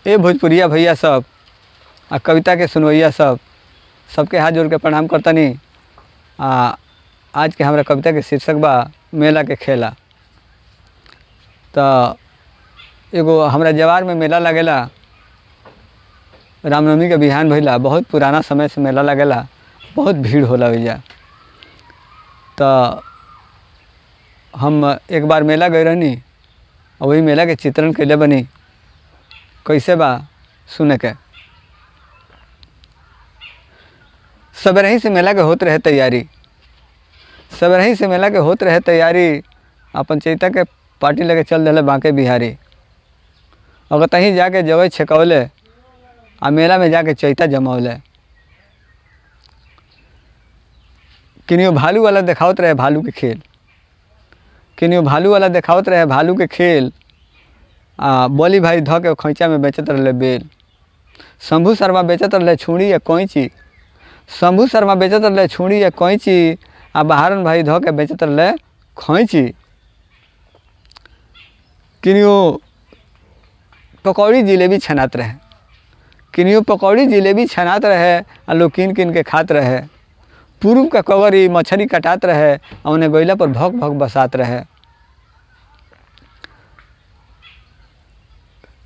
ए भोजपुरिया भैया सब आ कविता के सुनवैया सब सबके हाथ जोड़ के प्रणाम करतनी। आज के हमरा कविता के शीर्षक बा मेला के खेला। तो एगो हमरा जवार में मेला लगेला, रामनवमी के बिहान भइला, बहुत पुराना समय से मेला लगेला, बहुत भीड़ होला भैया। तो हम एक बार मेला गए रहनी और वही मेला के चित्रण कैले बनी। कैसे बा सुने के। सबरही से मेला के होत रहे तैयारी, सबरही से मेला के होत रहे तैयारी। अपन चैता के पार्टी लगे चल दिले बांके बिहारी। अगर तहीं जाके जगह छकौले आ मेला में जाके चैता जमौले। किनियो भालू वाला देखावत रहे भालू के खेल, किनियो भालू वाला देखावत रहे भालू के खेल। बोली भाई ध के खोइचा में बेचत रहे बेल। शंभू शर्मा बेचत रहे छुड़ी या कोइची, शंभू शर्मा बेचत रहे छुड़ी या कोइची। आ बहारन भाई ध के बेचत रहे खोइची। किनियो पकौड़ी जिलेबी छनात रहे, किनियो पकौड़ी जिलेबी छनात रहे आ लोग किन किन के खात रहे। पूर्व का कवरी मछली कटात रहे और उन्हें गोइला पर भौक भौक बसात रहे।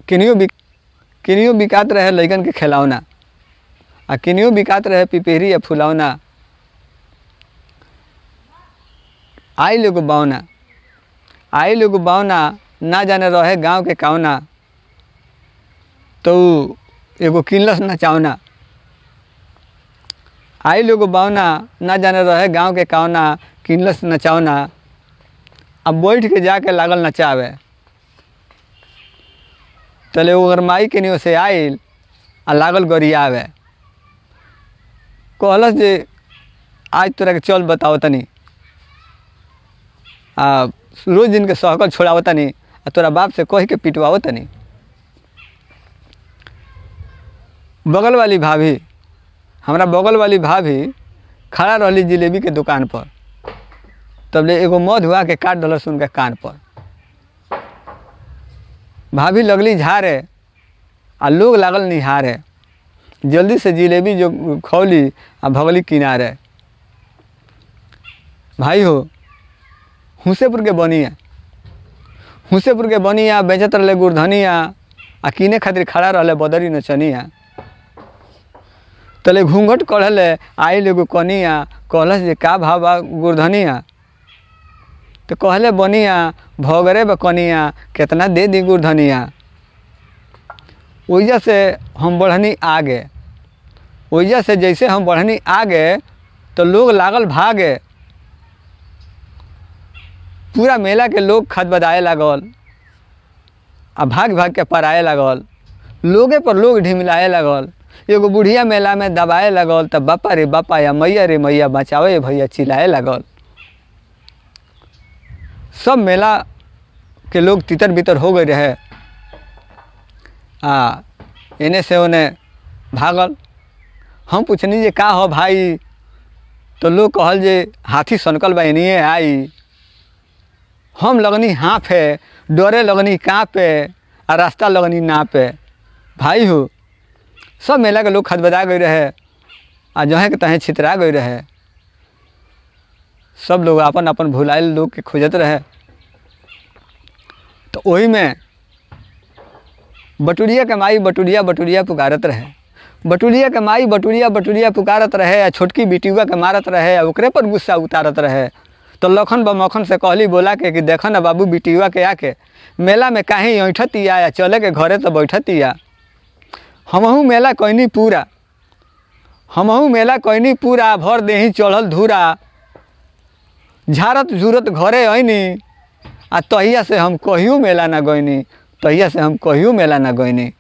किनियो बिकात रहे लइकन के खिलौना, आ किनियो बिकात रहे पिपहरी या फुलौना। आई लोग बावना, आई लोग बावना, ना जाने रहे गांव के कावना। तो एगो किनलस नचावना। आई लोग बावना, ना जाने रहे गांव के कावना, किनलस नचावना। अब बैठ के जाके लागल नचावे। तले ओकर माई केनियो से आइल आ लागल गरियावे। कहलस जे आज तोरा के चल बताओ तनी, रोज दिन के सहकल छोड़ाव तनी आ तोरा बाप से कह के पिटवाओ तनी। बगल वाली भाभी, हमरा बगल वाली भाभी खड़ा रहली जिलेबी के दुकान पर। तब ले एगो मध हुआ के काट डलस उनके कान पर। भाभी लगली झारे आ लोग लागल निहारे। जल्दी से जिलेबी जो खौली आ भगली किनारे। भाई हो हुसेपुर के बनिया, हुसेपुर के बनिया बेचत रहे गुरधनिया आ किने खातिर खड़ा रहे बदरी नचनिया। तले घूंघट कढ़ले आई एगो कनिया। कहलस जे का भाव बा गुरधनिया। तो कहले बनिया भगरे बकनिया, कितना दे दी गुरधनिया। ओइजा से हम बढ़नी आगे, ओइजा से जैसे हम बढ़नी आगे तो लोग लागल भागे। पूरा मेला के लोग खदबदाए लागल आ भाग भाग के पराए लागल। लोगे पर लोग ढिमिलाए लागल। एगो बुढ़िया मेला में दबाए लागल। तब बापा रे मैया बचावे भैया चिल्लाए लागल। सब मेला के लोग तितर बितर हो गए रहे। एने से ओने भागल। हम पूछनी जे का हो भाई। तो लोग कहल जे हाथी सनकल बा एनिए आई। हम लगनी हाँफे, डरे लगनी काँपे आ रास्ता लगनी नापे। भाई हो सब मेला के लोग खदबदा गए रहे आ जहें के तहें छितरा गए रहे। सब लोग अपन अपन भुलाइल लोग के खोजत रहे। तो वही में बटुरिया के माई बटुरिया पुकारत रहे। बटुरिया के माई बटुरिया पुकारत रहे। आ छोटकी बिटिया के मारत रहे आ ओकरे पर गुस्सा उतारत रहे। तो लखन ब मखन से कहली बोला के कि देखो ना बाबू बिटिया के आके मेला में काहे ऐठतिया या चले के घरे तो बैठतिया। हमहू मेला कैनी पूरा, हमहू मेला कैनी पूरा, भर देही चढ़ल धूरा। झारत झूरत घरे आईनी आ तहिया से हम कहियो मेला ना गईनी, तहिया से हम कहियो मेला ना गईनी।